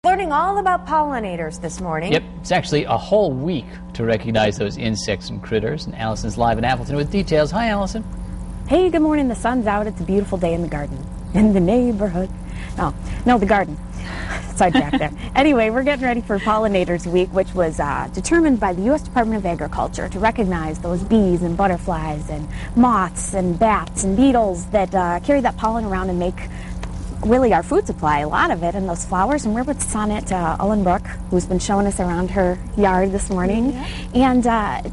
Learning all about pollinators this morning. Yep, it's actually a whole week to recognize those insects and critters. And Allison's live in Appleton with details. Hi, Allison. Hey, good morning. The sun's out. It's a beautiful day in the garden. In the neighborhood. No, the garden. Sidetrack there. Anyway, we're getting ready for Pollinators Week, which was determined by the U.S. Department of Agriculture to recognize those bees and butterflies and moths and bats and beetles that carry that pollen around and make really our food supply, a lot of it, and those flowers. And we're with Sonnet Ullenbrook, who's been showing us around her yard this morning. Yeah. And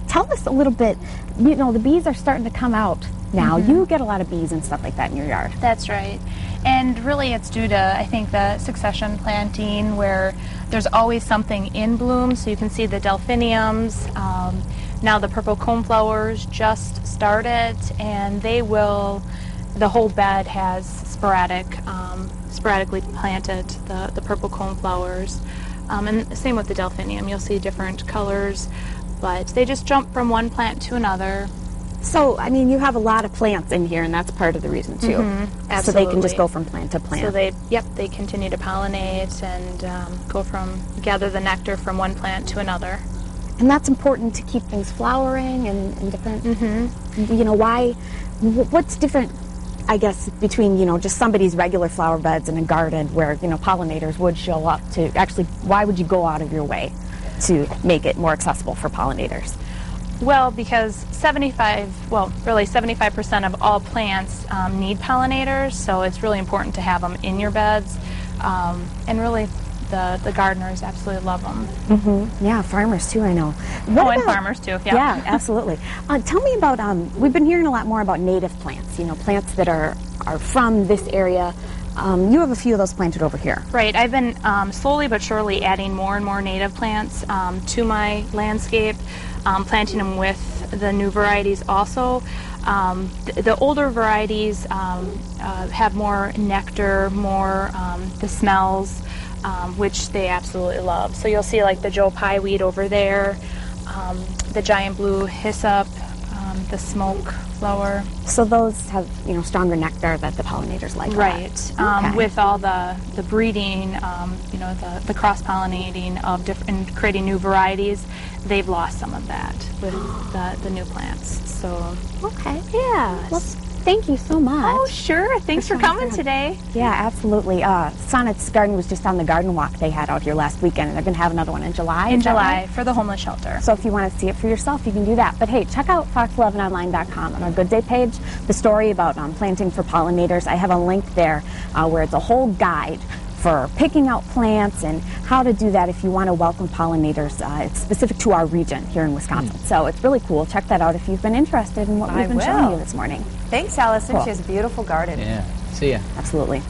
tell us a little bit, you know, the bees are starting to come out now. Mm-hmm. You get a lot of bees and stuff like that in your yard. That's right. And really it's due to, I think, the succession planting where there's always something in bloom. So you can see the delphiniums. Now the purple coneflowers just started, and they will, the whole bed has sporadically planted the purple coneflowers. And same with the delphinium. You'll see different colors, but they just jump from one plant to another. So, I mean, you have a lot of plants in here, and that's part of the reason, too. Mm-hmm. Absolutely. So they can just go from plant to plant. So they continue to pollinate and gather the nectar from one plant to another. And that's important to keep things flowering and different. Mm-hmm. You know, what's different, I guess, between, you know, just somebody's regular flower beds and a garden where, you know, pollinators would show up to actually, why would you go out of your way to make it more accessible for pollinators? Well, because 75% of all plants need pollinators, so it's really important to have them in your beds. And really, the gardeners absolutely love them. Mm-hmm. Yeah, farmers too, I know. And farmers too, yeah. Yeah, absolutely. Tell me about, we've been hearing a lot more about native plants, you know, plants that are from this area. You have a few of those planted over here. Right. I've been slowly but surely adding more and more native plants to my landscape, planting them with the new varieties also. The older varieties have more nectar, more the smells, which they absolutely love. So you'll see like the Joe Pye weed over there, the giant blue hyssop, the smoke flower. So those have, you know, stronger nectar that the pollinators like. Right. Okay. With all the breeding, you know, the cross-pollinating of different, creating new varieties, they've lost some of that with the new plants. So. Okay. Yeah. Well, thank you so much. Oh, sure. Thanks for coming today. Yeah, absolutely. Sonnet's Garden was just on the garden walk they had out here last weekend, and they're going to have another one in July. In July, for the homeless shelter. So if you want to see it for yourself, you can do that. But hey, check out fox11online.com on our Good Day page, the story about planting for pollinators. I have a link there where it's a whole guide for picking out plants and how to do that if you want to welcome pollinators. It's specific to our region here in Wisconsin. So it's really cool. Check that out if you've been interested in what we've been showing you this morning. Thanks, Allison. Cool. She has a beautiful garden. Yeah. See ya. Absolutely.